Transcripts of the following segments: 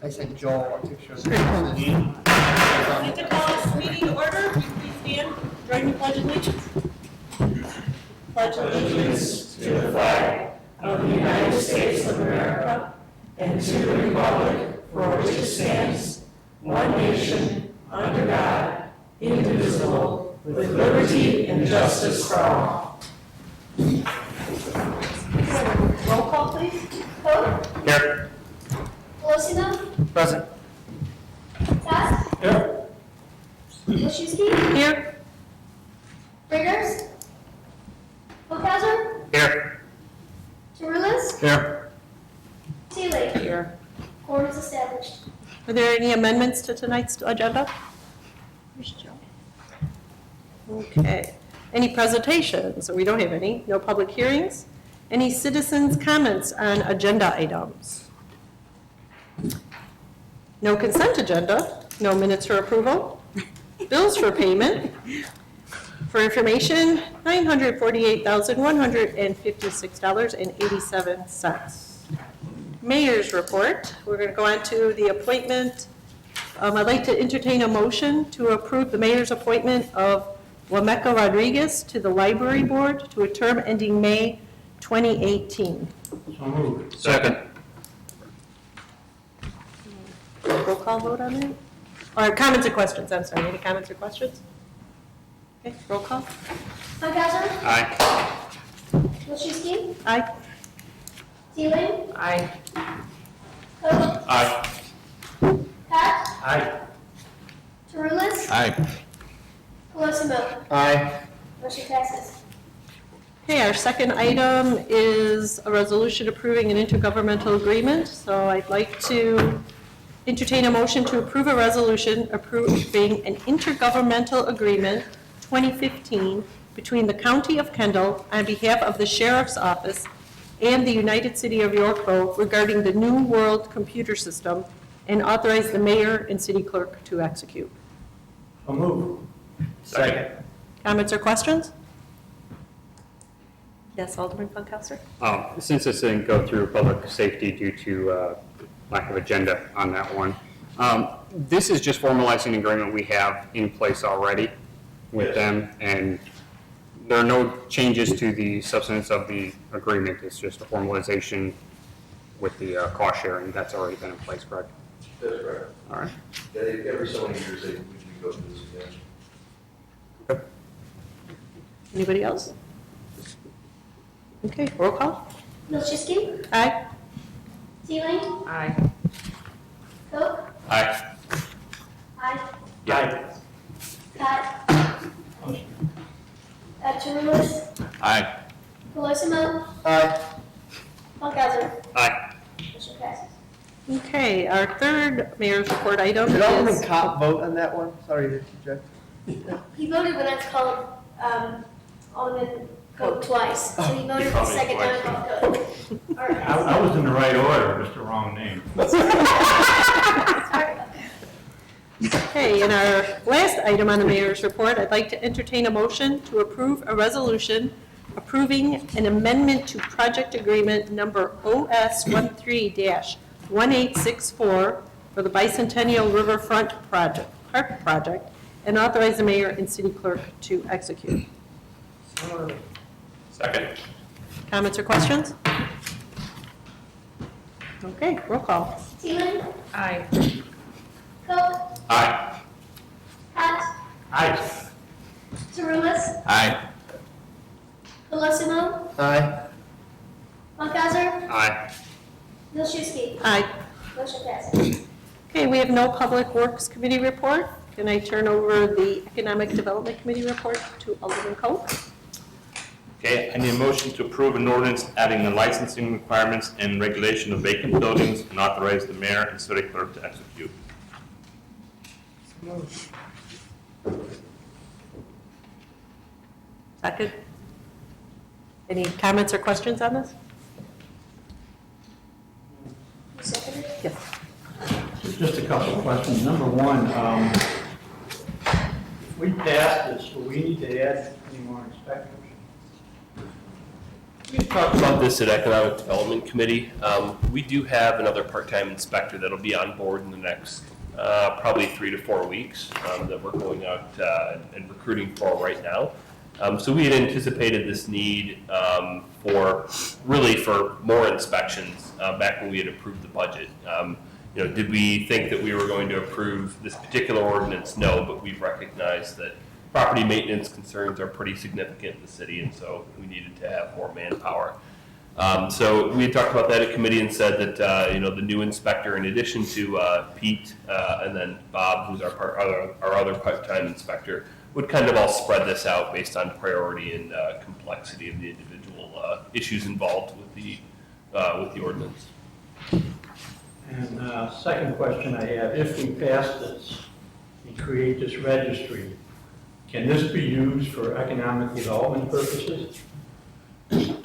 I said Joel, I'll take sure. I'd like to call this meeting to order. Will you please stand, join me, pledge allegiance. Pledge allegiance to the flag of the United States of America and to the republic for which it stands, one nation, under God, indivisible, with liberty and justice for all. Roll call, please. Coe? Here. Colosimo? Present. Sass? Here. Wilczewski? Here. Riggers? Hochhauser? Here. Tarulis? Here. Seeley? Here. Quorum is established. Are there any amendments to tonight's agenda? Okay. Any presentations? We don't have any. No public hearings. Any citizens' comments on agenda items? No consent agenda. No minutes for approval. Bills for payment. For information, $948,156.87. Mayor's report. We're going to go on to the appointment. I'd like to entertain a motion to approve the mayor's appointment of Wameka Rodriguez to the library board to a term ending May 2018. So moved. Second. Roll call vote on that? Or comments or questions? I'm sorry. Any comments or questions? Okay, roll call. Hochhauser? Aye. Wilczewski? Aye. Seeley? Aye. Coe? Aye. Pat? Aye. Tarulis? Aye. Colosimo? Aye. Motion passes. Okay, our second item is a resolution approving an intergovernmental agreement. So I'd like to entertain a motion to approve a resolution approving an intergovernmental agreement 2015 between the County of Kendall on behalf of the Sheriff's Office and the United City of Yorkville regarding the New World Computer System and authorize the mayor and city clerk to execute. So moved. Second. Comments or questions? Yes, Alderman Funkauser? Since this didn't go through public safety due to lack of agenda on that one, this is just formalizing an agreement we have in place already with them, and there are no changes to the substance of the agreement. It's just a formalization with the cost sharing that's already been in place, correct? That's right. All right. Yeah, every so many years we go through this again. Okay. Anybody else? Okay, roll call. Wilczewski? Aye. Seeley? Aye. Coe? Aye. Aye. Aye. Pat? Tarulis? Aye. Colosimo? Aye. Hochhauser? Aye. Motion passes. Okay, our third mayor's report item Did Alderman is... Kopp vote on that one? Sorry to interject. He voted when I called Alderman Coe twice, so he voted the second time I called Coe. All right. I was in the right order, just the wrong name. Sorry about that. Okay, and our last item on the mayor's report, I'd like to entertain a motion to approve a resolution approving an amendment to project agreement number OS13-1864 for the Bicentennial Riverfront Park Project, and authorize the mayor and city clerk to execute. Second. Comments or questions? Okay, roll call. Seeley? Aye. Coe? Aye. Pat? Aye. Tarulis? Aye. Colosimo? Aye. Hochhauser? Aye. Wilczewski? Aye. Motion passes. Okay, we have no Public Works Committee report. Can I turn over the Economic Development Committee report to Alderman Coe? Okay, I need a motion to approve an ordinance adding the licensing requirements and regulation of vacant buildings and authorize the mayor and city clerk to execute. Second. Any comments or questions on this? You seconded? Yes. Just a couple of questions. Number one, if we pass this, will we need to add any more inspectors? We talked about this at Economic Development Committee. We do have another part-time inspector that'll be on board in the next probably 3 to 4 weeks that we're going out and recruiting for right now. So we had anticipated this need for more inspections back when we had approved the budget. Did we think that we were going to approve this particular ordinance? No, but we've recognized that property maintenance concerns are pretty significant in the city, and so we needed to have more manpower. So we had talked about that at committee and said that the new inspector, in addition to Pete and then Bob, who's our other part-time inspector, would kind of all spread this out based on priority and complexity of the individual issues involved with the ordinance. And second question I have, if we pass this and create this registry, can this be used for economic development purposes? Well,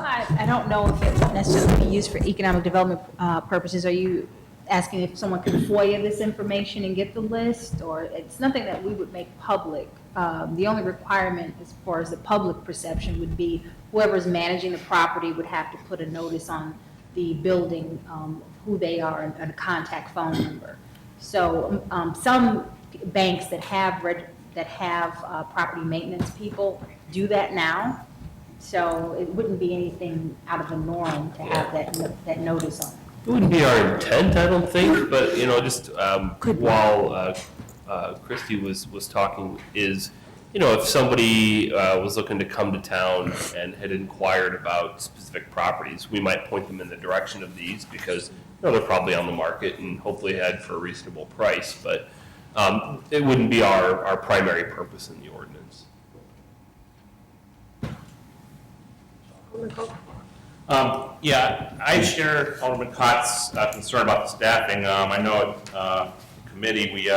I don't know if it would necessarily be used for economic development purposes. Are you asking if someone can FOIA this information and get the list? Or it's nothing that we would make public. The only requirement as far as the public perception would be whoever's managing the property would have to put a notice on the building, who they are and a contact phone number. So some banks that have property maintenance people do that now. So it wouldn't be anything out of the norm to have that notice on it. It wouldn't be our intent, I don't think, but just while Christy was talking, is if somebody was looking to come to town and had inquired about specific properties, we might point them in the direction of these because they're probably on the market and hopefully had for a reasonable price, but it wouldn't be our primary purpose in the ordinance. Yeah, I share Alderman Cott's concern about the staffing. I know at committee we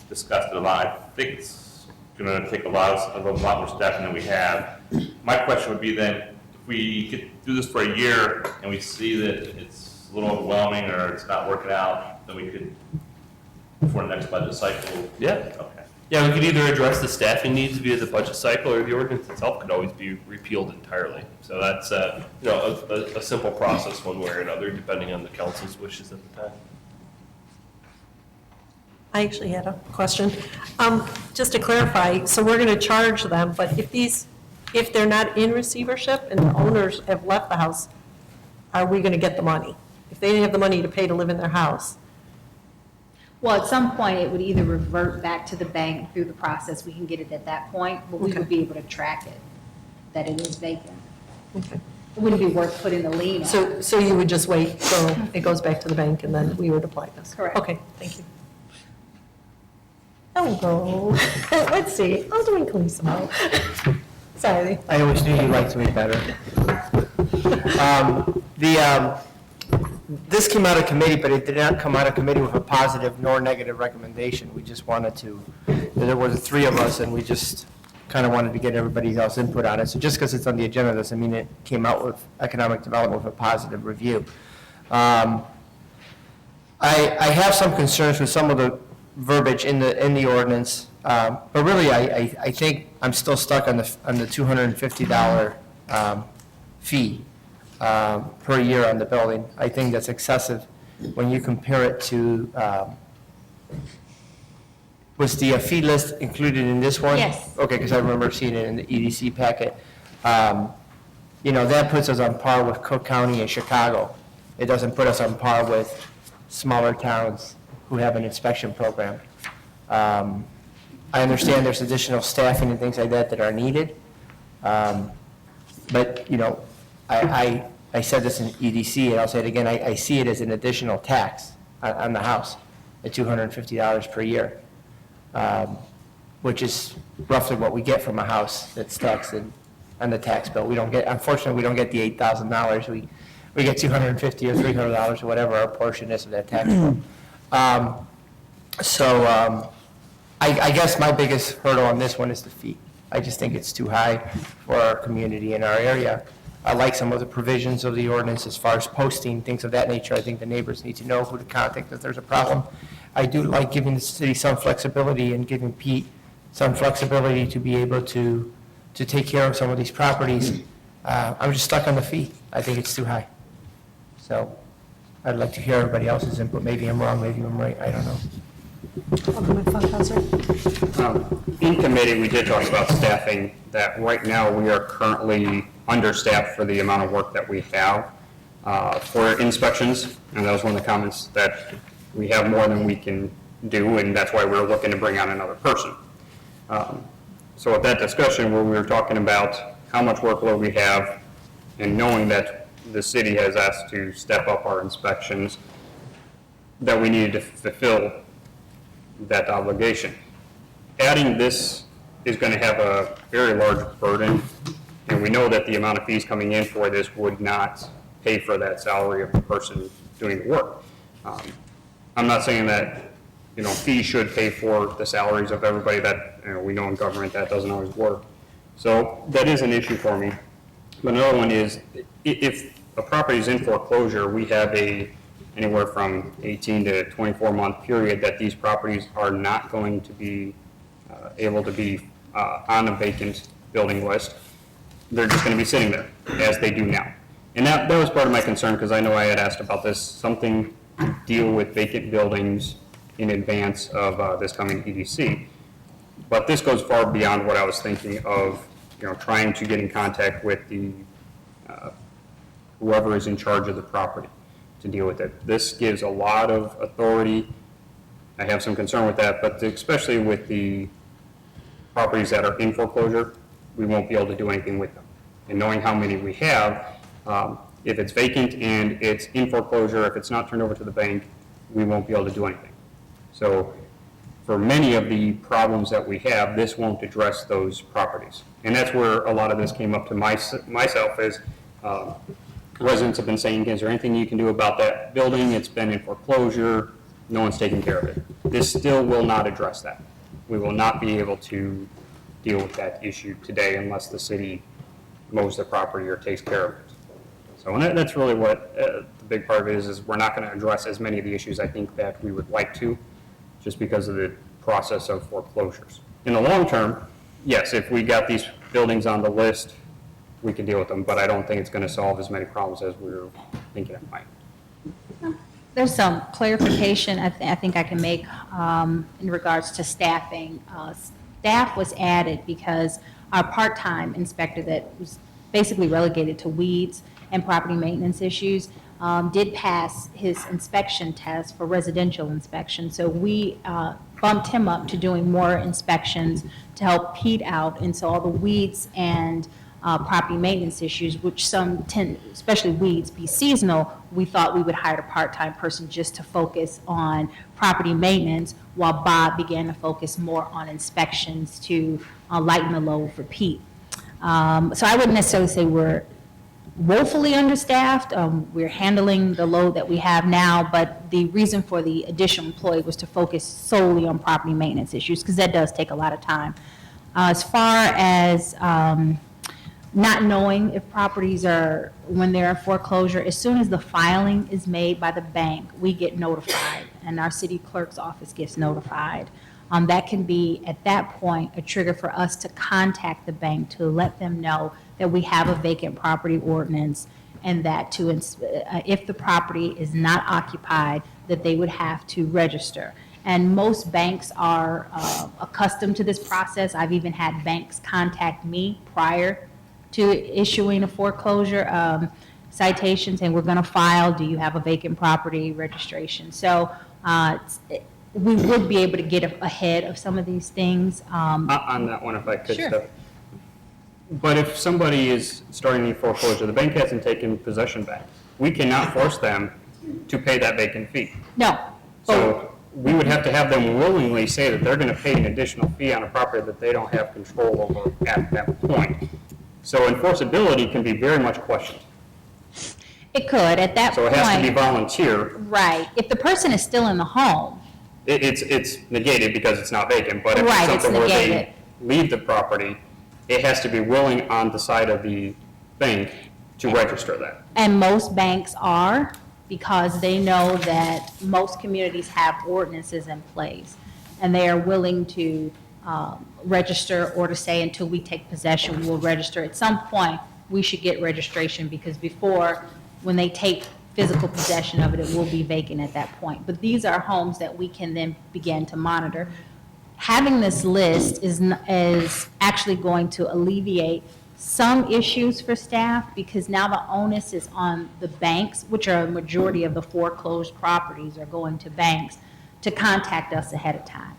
discussed it a lot. I think it's going to take a lot more staffing than we have. My question would be then, if we could do this for a year and we see that it's a little overwhelming or it's not working out, then we could, before the next budget cycle. Yeah. Okay. Yeah, we could either address the staffing needs via the budget cycle, or the ordinance itself could always be repealed entirely. So that's a simple process one way or another, depending on the council's wishes at the time. I actually had a question. Just to clarify, so we're going to charge them, but if they're not in receivership and the owners have left the house, are we going to get the money? If they didn't have the money to pay to live in their house? Well, at some point, it would either revert back to the bank through the process. We can get it at that point, but we would be able to track it, that it is vacant. Okay. It wouldn't be worth putting the lien on. So you would just wait till it goes back to the bank and then we would apply this? Correct. Okay, thank you. Hello. Let's see, I was doing Calissimo. Sorry. I always knew you liked me better. This came out of committee, but it did not come out of committee with a positive nor negative recommendation. We just wanted to, there were the three of us, and we just kind of wanted to get everybody else's input on it. So just because it's on the agenda doesn't mean it came out with economic development with a positive review. I have some concerns with some of the verbiage in the ordinance, but really I think I'm still stuck on the $250 fee per year on the building. I think that's excessive when you compare it to, was the fee list included in this one? Yes. Okay, because I remember seeing it in the EDC packet. That puts us on par with Cook County and Chicago. It doesn't put us on par with smaller towns who have an inspection program. I understand there's additional staffing and things like that are needed. But, I said this in EDC, and I'll say it again, I see it as an additional tax on the house at $250 per year, which is roughly what we get from a house that's taxed on the tax bill. Unfortunately, we don't get the $8,000. We get $250 or $300 or whatever our portion is of that tax bill. I guess my biggest hurdle on this one is the fee. I just think it's too high for our community in our area. I like some of the provisions of the ordinance as far as posting, things of that nature. I think the neighbors need to know who to contact if there's a problem. I do like giving the city some flexibility and giving Pete some flexibility to be able to to take care of some of these properties. I'm just stuck on the fee. I think it's too high. So I'd like to hear everybody else's input. Maybe I'm wrong, maybe I'm right, I don't know. Alderman Funkhauser. In committee, we did talk about staffing, that right now we are currently understaffed for the amount of work that we have for inspections, and that was one of the comments, that we have more than we can do, and that's why we're looking to bring on another person. So at that discussion where we were talking about how much workload we have, and knowing that the city has asked to step up our inspections, that we needed to fulfill that obligation. Adding this is going to have a very large burden, and we know that the amount of fees coming in for this would not pay for that salary of the person doing the work. I'm not saying that, fees should pay for the salaries of everybody that, we know in government that doesn't always work. So that is an issue for me. But another one is, if a property is in foreclosure, we have anywhere from 18 to 24-month period that these properties are not going to be able to be on a vacant building list. They're just going to be sitting there, as they do now. And that was part of my concern, because I know I had asked about this, something to deal with vacant buildings in advance of this coming EDC. But this goes far beyond what I was thinking of, trying to get in contact with the whoever is in charge of the property to deal with it. This gives a lot of authority. I have some concern with that, but especially with the properties that are in foreclosure, we won't be able to do anything with them. And knowing how many we have, if it's vacant and it's in foreclosure, if it's not turned over to the bank, we won't be able to do anything. So for many of the problems that we have, this won't address those properties. And that's where a lot of this came up to myself is residents have been saying, is there anything you can do about that building? It's been in foreclosure. No one's taking care of it. This still will not address that. We will not be able to deal with that issue today unless the city mows the property or takes care of it. So and that's really what the big part of it is we're not going to address as many of the issues I think that we would like to, just because of the process of foreclosures. In the long term, yes, if we got these buildings on the list, we can deal with them, but I don't think it's going to solve as many problems as we were thinking it might. There's some clarification I think I can make in regards to staffing. Staff was added because our part-time inspector that was basically relegated to weeds and property maintenance issues did pass his inspection test for residential inspection. So we bumped him up to doing more inspections to help Pete out. And so all the weeds and property maintenance issues, which some tend, especially weeds, be seasonal, we thought we would hire a part-time person just to focus on property maintenance, while Bob began to focus more on inspections to lighten the load for Pete. So I wouldn't necessarily say we're woefully understaffed. We're handling the load that we have now, but the reason for the additional employee was to focus solely on property maintenance issues, because that does take a lot of time. As far as not knowing if properties are, when they're in foreclosure, as soon as the filing is made by the bank, we get notified, and our city clerk's office gets notified. That can be, at that point, a trigger for us to contact the bank to let them know that we have a vacant property ordinance, and that if the property is not occupied, that they would have to register. And most banks are accustomed to this process. I've even had banks contact me prior to issuing a foreclosure citation saying, we're going to file, do you have a vacant property registration? So we would be able to get ahead of some of these things. On that one, if I could, Sure. Steph. But if somebody is starting a foreclosure, the bank hasn't taken possession back. We cannot force them to pay that vacant fee. No. So we would have to have them willingly say that they're going to pay an additional fee on a property that they don't have control over at that point. So enforceability can be very much questioned. It could, at that So point. it has to be volunteer. Right. If the person is still in the home. It's negated because it's not vacant, but if Right, it's it's something where they negated. leave the property, it has to be willing on the side of the bank to register that. And most banks are, because they know that most communities have ordinances in place, and they are willing to register or to say until we take possession, we will register. At some point, we should get registration because before, when they take physical possession of it, it will be vacant at that point. But these are homes that we can then begin to monitor. Having this list is actually going to alleviate some issues for staff because now the onus is on the banks, which are a majority of the foreclosed properties are going to banks, to contact us ahead of time.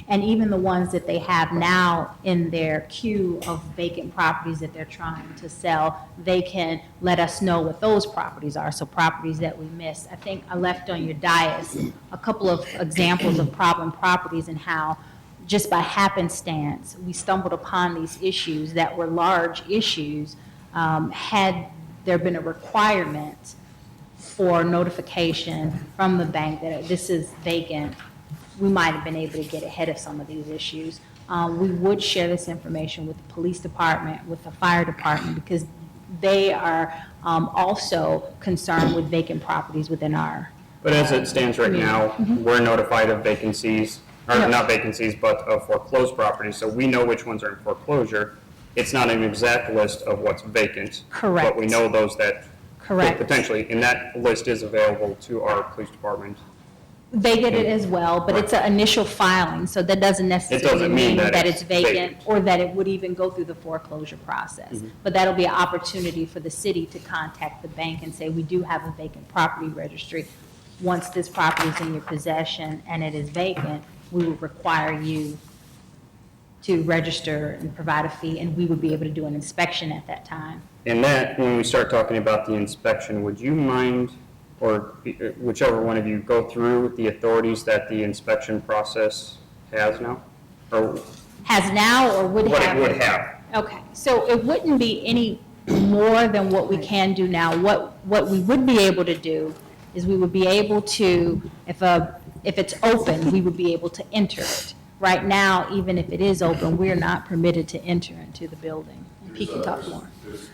And even the ones that they have now in their queue of vacant properties that they're trying to sell, they can let us know what those properties are, so properties that we missed. I think I left on your dais a couple of examples of problem properties and how just by happenstance, we stumbled upon these issues that were large issues. Had there been a requirement for notification from the bank that this is vacant, we might have been able to get ahead of some of these issues. We would share this information with the police department, with the fire department, because they are also concerned with vacant properties within our. But as it stands right now, we're notified of vacancies, or Yep. not vacancies, but of foreclosed properties, so we know which ones are in foreclosure. It's not an exact list of what's vacant. Correct. But we know those that Correct. potentially, and that list is available to our police department. They get it as well, but it's an initial filing, so that doesn't necessarily mean that it's vacant or that it would even go through the foreclosure process. But that'll be an opportunity for the city to contact the bank and say, we do have a vacant property registry. Once this property is in your possession and it is vacant, we will require you to register and provide a fee, and we would be able to do an inspection at that time. And that, when we start talking about the inspection, would you mind, or whichever one of you, go through the authorities that the inspection process has now? Or Has now or would what have? it would have? Okay, so it wouldn't be any more than what we can do now. What we would be able to do is we would be able to, if it's open, we would be able to enter it. Right now, even if it is open, we're not permitted to enter into the building. And Pete can talk more. There's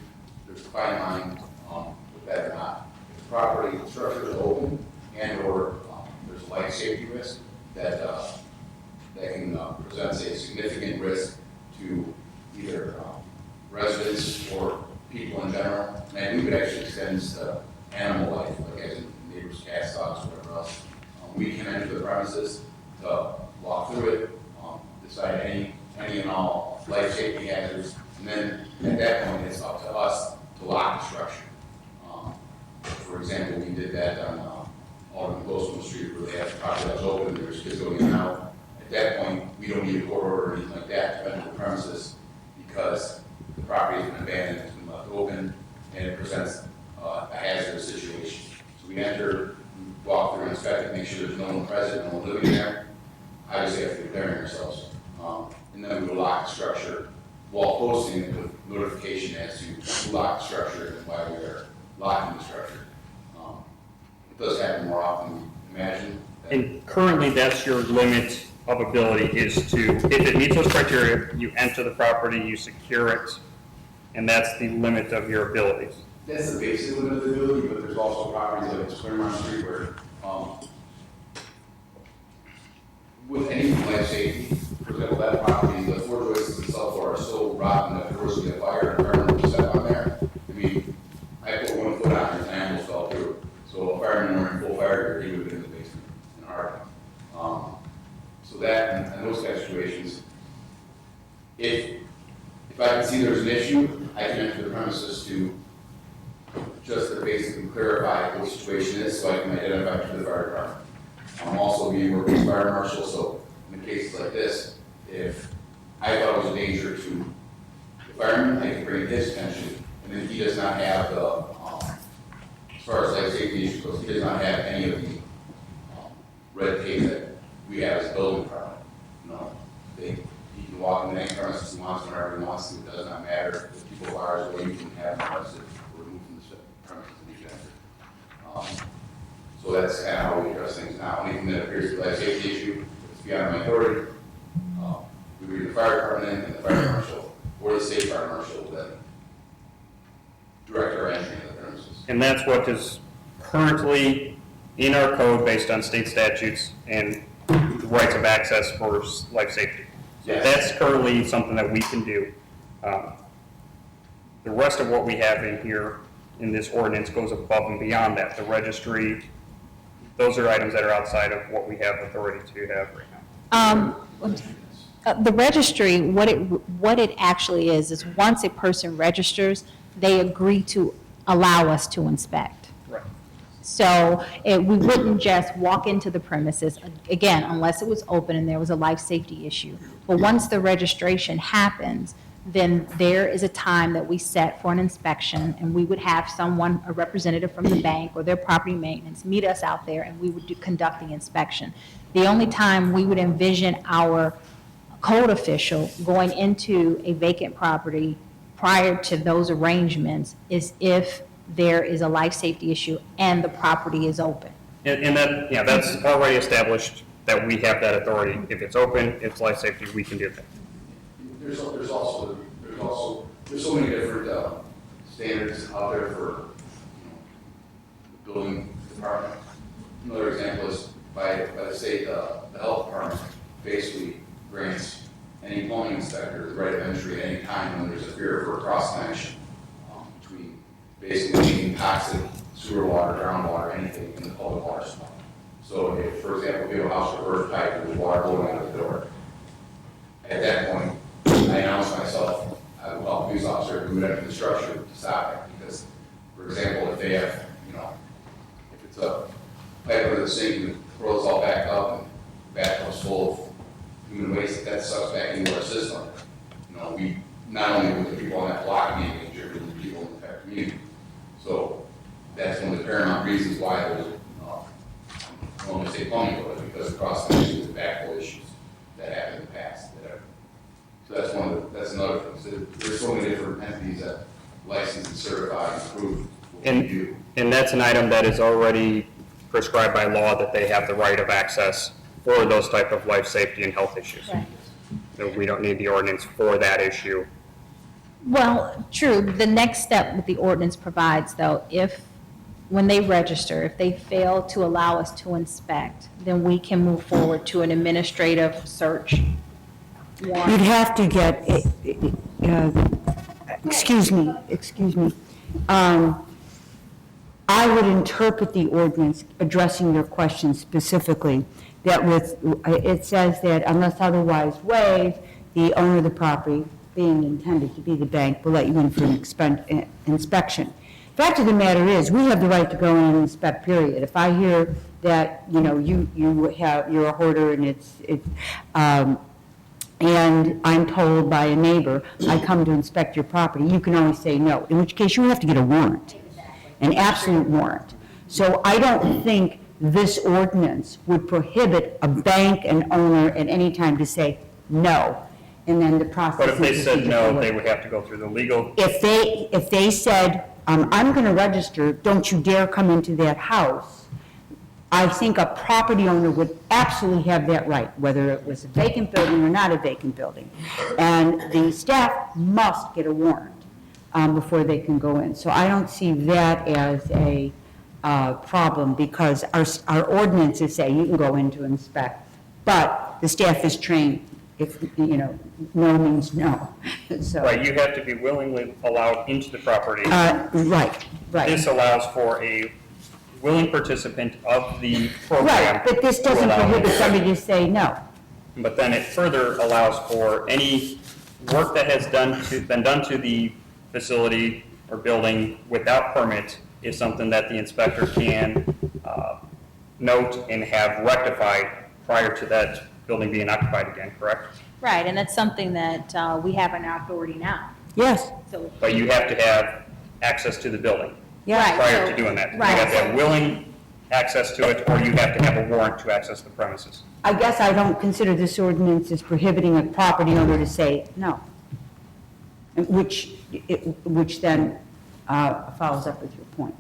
a fine line with that or not. If the property structure is open and or there's a life safety risk that can present a significant risk to either residents or people in general. And we could actually extend this to animal life, like as in neighbors, cats, dogs, whatever else. We can enter the premises to walk through it, decide any and all life safety hazards, and then at that point, it's up to us to lock the structure. For example, we did that on Alderman Goldsman Street where they had the property that was open, there was kids going in and out. At that point, we don't need a court order or anything like that to enter the premises because the property has been abandoned, it's been left open, and it presents a hazardous situation. So we enter, we walk through, inspect it, make sure there's no one present, no one living there. Obviously, have to declare ourselves. And then we will lock the structure while posting it with notification as to who locked the structure and why we are locking the structure. It does happen more often than you imagine. And currently, that's your limit of ability is to, if it meets those criteria, you enter the property, you secure it, and that's the limit of your abilities. That's the basic limit of the ability, but there's also properties like Claremont Street where, with any life safety, for example, that property, the floor joists itself are so rotten that if there was to be a fire and fireman was set on there, I mean, I put 1 foot on it and animals fell through. So a fireman were in full fire gear, he would have been in the basement in a heartbeat. So that and those kind of situations, if I can see there's an issue, I can enter the premises to just to basically clarify what the situation is so I can identify it to the fire department. I'm also being working with fire marshal, so in cases like this, if I thought it was a danger to the fireman, I can bring it to his attention, and then he does not have the, as far as life safety issues goes, he does not have any of the red tape that we have as a building department. He can walk in any premises he wants, whenever he wants to, it does not matter. If people are away, you can have them arrested or removed from the premises and be enter. So that's kind of how we address things now. Anything that appears to be a life safety issue, if it's beyond my authority, we bring the fire department and the fire marshal, or the state fire marshal, then direct our entry into the premises. And that's what is currently in our code based on state statutes and the rights of access for life safety. So that's currently something that we can do. The rest of what we have in here, in this ordinance, goes above and beyond that. The registry, those are items that are outside of what we have authority to have right now. The registry, what it actually is once a person registers, they agree to allow us to inspect. Right. So we wouldn't just walk into the premises, again, unless it was open and there was a life safety issue. But once the registration happens, then there is a time that we set for an inspection, and we would have someone, a representative from the bank or their property maintenance, meet us out there, and we would conduct the inspection. The only time we would envision our code official going into a vacant property prior to those arrangements is if there is a life safety issue and the property is open. And that, yeah, that's already established that we have that authority. If it's open, it's life safety, we can do that. There's so many different standards out there for the building department. Another example is by the state, the health department basically grants any plumbing inspector the right of entry at any time when there's a fear for a cross connection between basically leaking toxic sewer water, groundwater, anything in the public water supply. So if, for example, we have a house with burst pipe and there's water blowing out of the door, at that point, I announce myself, I will call the police officer to move into the structure to stop it, because, for example, if they have, if it's a pipe under the sink and throws all back up and the bathtub's full of human waste, that sucks back into our system. We, not only with the people on that block being injured, but the people in the entire community. So that's one of the paramount reasons why there's, I don't want to say plumbing, but because of cross connections and backflow issues that happened in the past. So that's another thing. So there's so many different entities that license and certify and approve what we do. And that's an item that is already prescribed by law, that they have the right of access for those type of life safety and health issues. Right. So we don't need the ordinance for that issue. Well, true. The next step that the ordinance provides, though, when they register, if they fail to allow us to inspect, then we can move forward to an administrative search warrant. You'd have to get, excuse me. I would interpret the ordinance addressing your question specifically, that it says that unless otherwise waived, the owner of the property, being intended to be the bank, will let you in for an inspection. Fact of the matter is, we have the right to go in and inspect, period. If I hear that, you're a hoarder and and I'm told by a neighbor, I come to inspect your property, you can always say no, in which case you have to get a warrant, an absolute warrant. So I don't think this ordinance would prohibit a bank and owner at any time to say no, and then the process. But if they said no, they would have to go through the legal. If they said, I'm going to register, don't you dare come into that house, I think a property owner would absolutely have that right, whether it was a vacant building or not a vacant building. And the staff must get a warrant before they can go in. So I don't see that as a problem, because our ordinances say you can go in to inspect, but the staff is trained, if, no means no. So, Right, you have to be willingly allowed into the property. Right. This allows for a willing participant of the program. Right, but this doesn't to allow prohibit an somebody to say no. But then it further allows for any work that has been done to the facility or building without permit is something that the inspector can note and have rectified prior to that building being occupied again, correct? Right, and that's something that we have in our authority now. Yes. So, But you have to have access to the building right, prior so- to doing that. You right, have to so- have willing access to it, or you have to have a warrant to access the premises. I guess I don't consider this ordinance as prohibiting a property owner to say no, which then follows up with your point.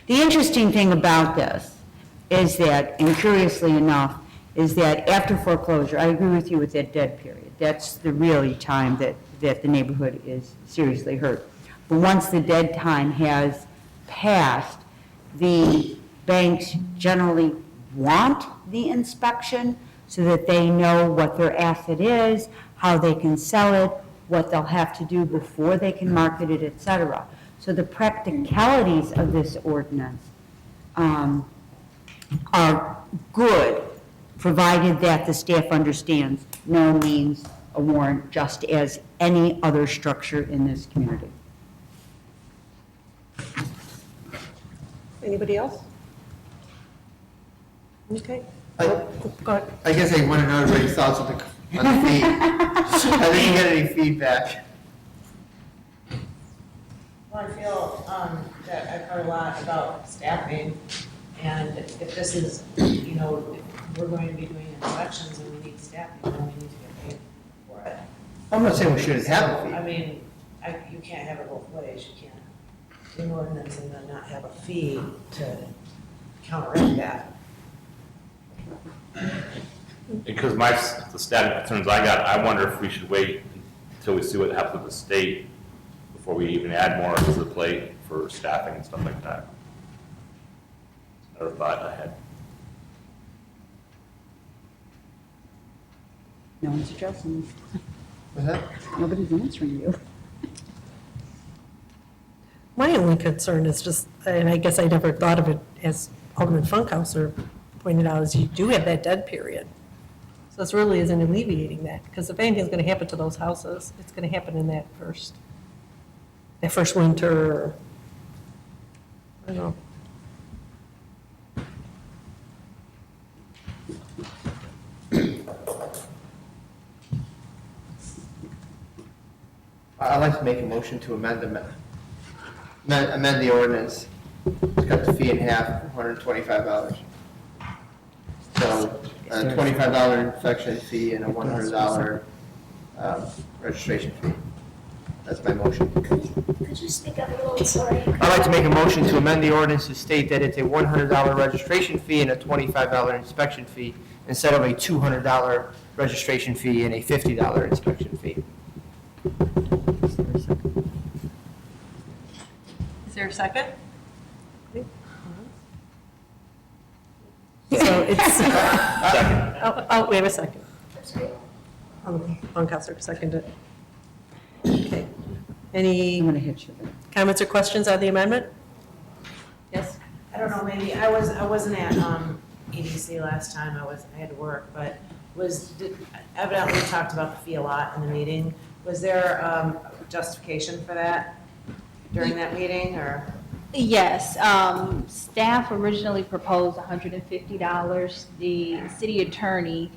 The interesting thing about this is that, and curiously enough, is that after foreclosure, I agree with you with that dead period. That's the really time that the neighborhood is seriously hurt. But once the dead time has passed, the banks generally want the inspection, so that they know what their asset is, how they can sell it, what they'll have to do before they can market it, et cetera. So the practicalities of this ordinance are good, provided that the staff understands no means a warrant, just as any other structure in this community. Anybody else? Okay. I- Go ahead. I guess I want to know everybody's thoughts on the fee. I didn't get any feedback. Well, I feel that I've heard a lot about staffing, and if this is, you know, if we're going to be doing inspections and we need staffing, then we need to get paid for it. I'm not saying we shouldn't have So, a I fee. mean, you can't have it both ways. You can't do an ordinance and then not have a fee to counteract that. Because the static concerns I got, I wonder if we should wait until we see what happens with the state before we even add more to the plate for staffing and stuff like that. Another thought I had. No one's addressing you. What's that? Nobody's answering you. My only concern is just, and I guess I never thought of it as Alderman Funkhauser pointed out, is you do have that dead period. So this really isn't alleviating that, because if anything's going to happen to those houses, it's going to happen in that first winter, or, I don't know. I'd like to make a motion to amend the ordinance. Cut the fee in half, $125. So a $25 inspection fee and a $100 registration fee. That's my motion. Could you speak up a little, sorry? I'd like to make a motion to amend the ordinance to state that it's a $100 registration fee and a $25 inspection fee instead of a $200 registration fee and a $50 inspection fee. Is there a second? So it's, oh, we have a second. I'm sorry. Funkhauser seconded it. Okay. Any I'm going to hit you there. comments or questions on the amendment? Yes? I don't know, maybe, I wasn't at EDC last time, I had to work, but evidently we talked about the fee a lot in the meeting. Was there justification for that during that meeting, or? Yes, staff originally proposed $150. The city attorney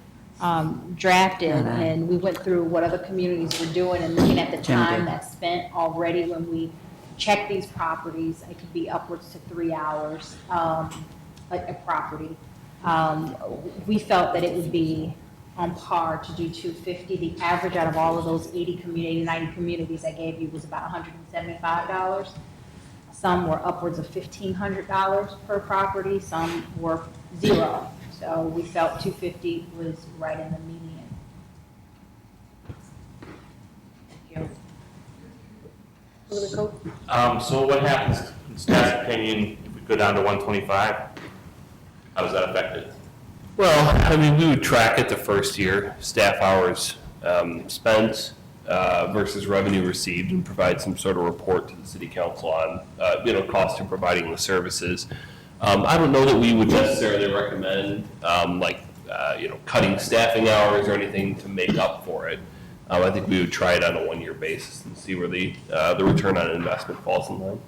drafted, and we went through what other communities were doing and looking at the time that's spent already when we check these properties. It could be upwards to 3 hours, like a property. We felt that it would be on par to do $250. The average out of all of those 90 communities I gave you was about $175. Some were upwards of $1,500 per property, some were $0. So we felt $250 was right in the median. So what happens, in staff's opinion, if we go down to 125? How does that affect it? Well, I mean, we would track it the first year, staff hours spent versus revenue received, and provide some sort of report to the city council on, cost of providing the services. I don't know that we would necessarily recommend, cutting staffing hours or anything to make up for it. I think we would try it on a one-year basis and see where the return on investment falls in line.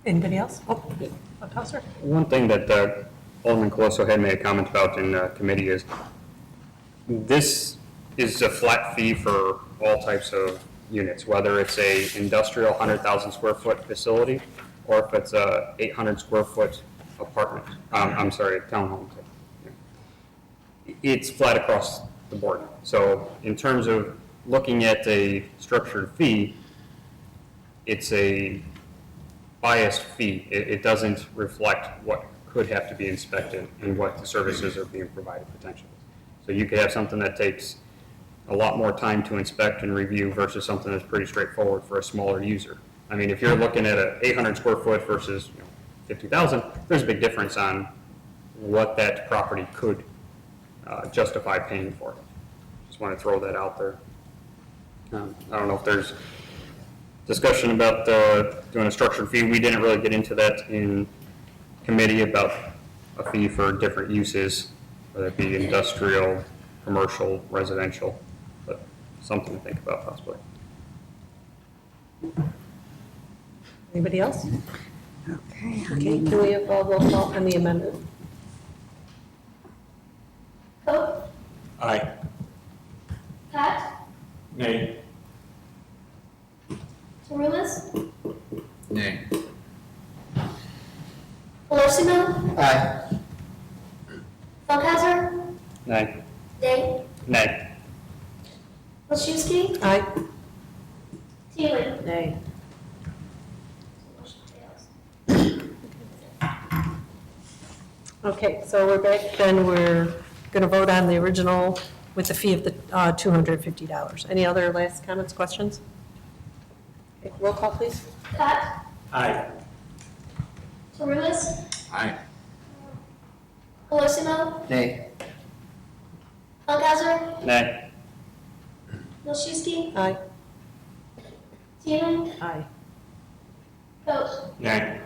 Anybody else? Oh, Councilor? One thing that Alderman Colosso had made a comment about in committee is this is a flat fee for all types of units, whether it's a industrial 100,000 square foot facility or if it's a 800 square foot apartment. Townhome. It's flat across the board. So in terms of looking at a structured fee, it's a biased fee. It doesn't reflect what could have to be inspected and what the services are being provided potentially. So you could have something that takes a lot more time to inspect and review versus something that's pretty straightforward for a smaller user. I mean, if you're looking at a 800 square foot versus $50,000, there's a big difference on what that property could justify paying for. Just want to throw that out there. I don't know if there's discussion about doing a structured fee. We didn't really get into that in committee about a fee for different uses, whether it be industrial, commercial, residential, but something to think about possibly. Anybody else? Okay. Okay, can we have a roll call on the amendment? Coe, Aye. Pat, Nay. Marulis, Nay. Olosimo, Aye. Feldhauser, Nay. Day, Nay. Wilczewski, Aye. Teeling. Nay. Motion fails. Okay, so we're back, then we're going to vote on the original with the fee of the $250. Any other last comments, questions? Okay, roll call, please. Pat, Aye. Marulis, Aye. Olosimo, Nay. Feldhauser, Nay. Wilczewski, Aye. Teeling, Aye. Coe. Nay.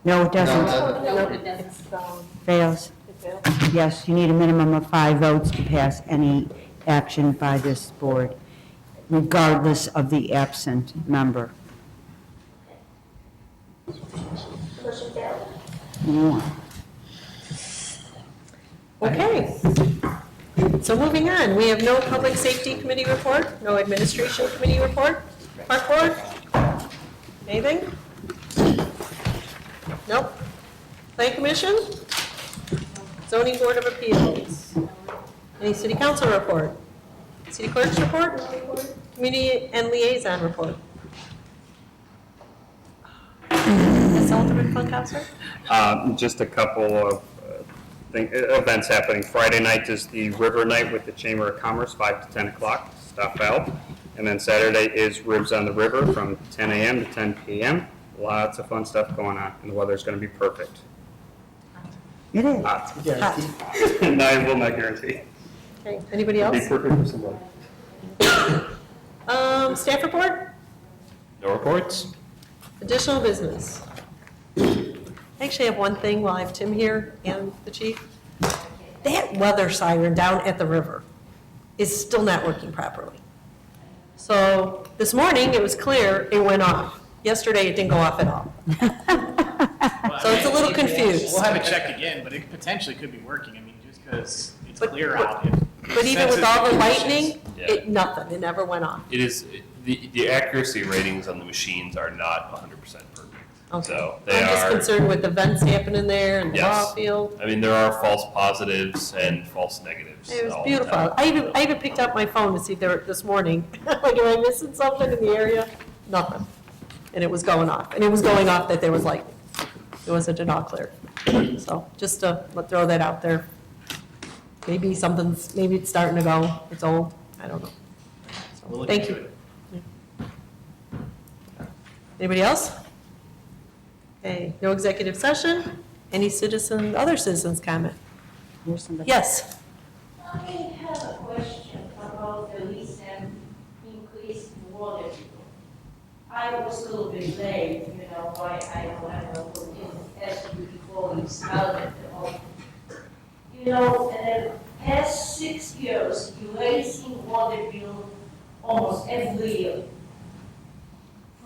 No, it doesn't. No, it's, Fails. Yes, you need a minimum of 5 votes to pass any action by this board, regardless of the absent member. Motion failed. Yeah. Okay. So moving on, we have no public safety committee report, no administration committee report. Park board? Anything? Nope. Plan commission? Zoning board of appeals? Any city council report? City clerk's report? Community and liaison report? Ms. Alderman Funkhauser? Just a couple of events happening. Friday night is the River Night with the Chamber of Commerce, 5 to 10 o'clock, stop out. And then Saturday is Ribs on the River from 10 a.m. to 10 p.m. Lots of fun stuff going on, and the weather's going to be perfect. It is. Hot. Hot. No, I will not guarantee. Okay, anybody It'll else? be perfect for somebody. Staff report? No reports? Additional business. I actually have one thing while I have Tim here and the chief. That weather siren down at the river is still not working properly. So this morning, it was clear, it went off. Yesterday, it didn't go off at all. So it's a little confused. We'll have it checked again, but it potentially could be working. I mean, just because it's But- clear but- out. But even with all the lightning, Yeah. nothing, it never went off. It is, the accuracy ratings on the machines are not 100% perfect. Okay. So they I'm just are, concerned with the vents happening there and the Yes. ball field. I mean, there are false positives and false negatives. It was all the beautiful. time. I even picked up my phone to see there this morning, like, am I missing something in the area? Nothing. And it was going off. And it was going off that there was lightning. It wasn't at all clear. So just to throw that out there. Maybe maybe it's starting to go. It's old. I don't know. So, We'll look thank into you. Anybody else? Okay, no executive session? Any other citizens comment? Here's somebody. Yes. I have a question about the recent increase in water bill. I was a little bit late, why I don't ask you before we started the whole. In the past 6 years, you're raising water bill almost every year.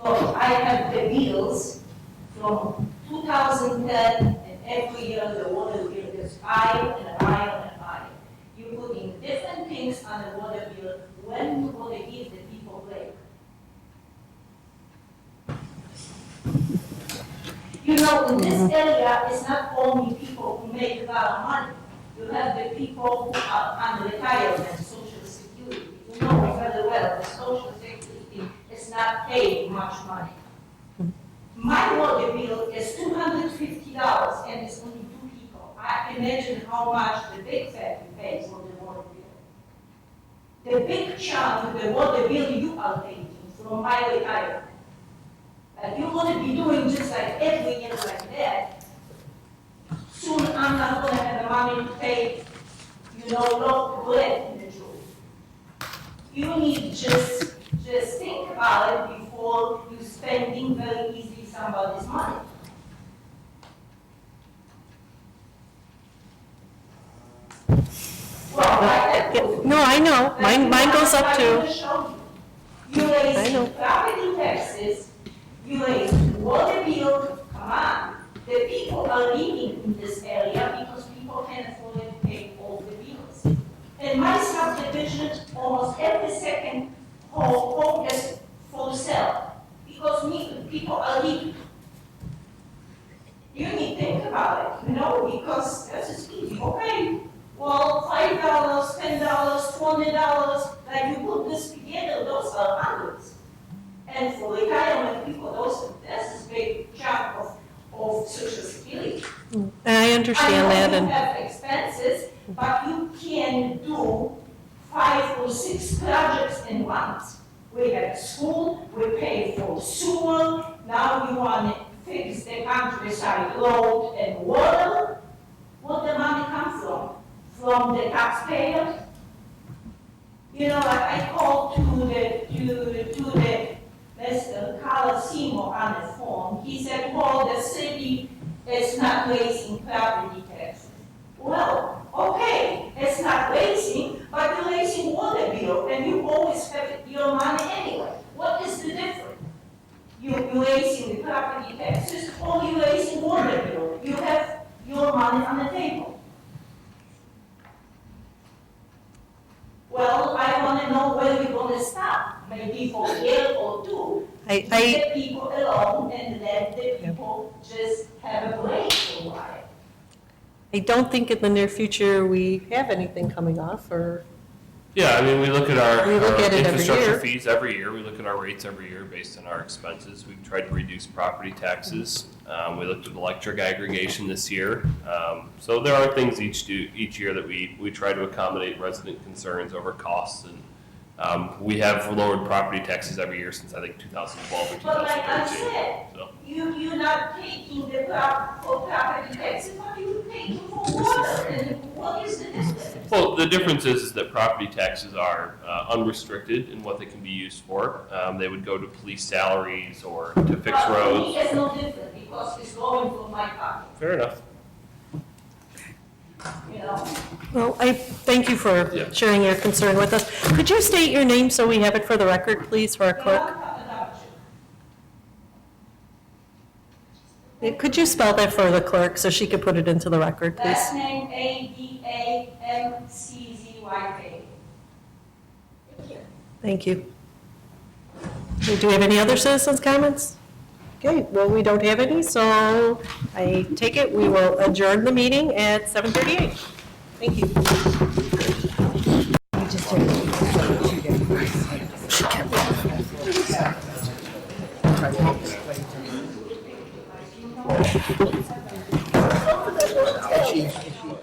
I have the bills from 2010, and every year the water bill is higher and higher and higher. You put in different things on the water bill when you want to give the people break. In this area, it's not only people who make a lot of money. You have the people who are on retirement, social security. You know very well the social security is not paying much money. My water bill is $250 and it's only 2 people. I imagine how much the big family pays for the water bill. The big chunk of the water bill you are paying from my retirement. You're gonna be doing just like every year like that. Soon I'm not gonna have the money to pay, local rent in the truth. You need just think about it before you spending very easily somebody's money. Well, No, I know, mine goes up too. You I know. raise property taxes, you raise water bill, come on. The people are living in this area because people can afford to pay all the bills. In my subdivision, almost every second home is for sale because people are living. You need to think about it, because this is easy, okay? Well, $5, $10, $20, like you put this together, those are hundreds. And for retirement people, this is a big chunk of Social Security. And I understand that, I know and you have expenses, but you can do 5 or 6 projects in once. We have school, we pay for sewer, now you want to fix the countryside road and water. Where the money come from? From the taxpayers? I called to the Mr. Carlos Seymour on the phone. He said, well, the city is not raising property taxes. Well, okay, it's not raising, but you're raising water bill, and you always have your money anyway. What is the difference? You're raising the property taxes, or you're raising water bill. You have your money on the table. Well, I want to know where you're going to stop, maybe for a year or two. Get people alone and let the people just have a break for a while. I don't think in the near future we have anything coming off, or, Yeah, I mean, we look at our We look at it every infrastructure year. fees every year. We look at our rates every year based on our expenses. We've tried to reduce property taxes. We looked at electric aggregation this year. So there are things each year that we try to accommodate resident concerns over costs. And we have lowered property taxes every year since, I think, 2012 or 2013. But like I said, So. you're not taking the for property taxes, but you're taking for water, and what is the difference? Well, the difference is that property taxes are unrestricted in what they can be used for. They would go to police salaries or to fix But for me, roads. it's no different, because it's going from my pocket, Fair enough. well, I thank you for Yeah. sharing your concern with us. Could you state your name so we have it for the record, please, for our clerk? Could you spell that for the clerk so she could put it into the record, please? Last name Adamczyk. Thank you. Okay, do we have any other citizens' comments? Okay, well, we don't have any, so I take it we will adjourn the meeting at 7:38. Thank you. Is she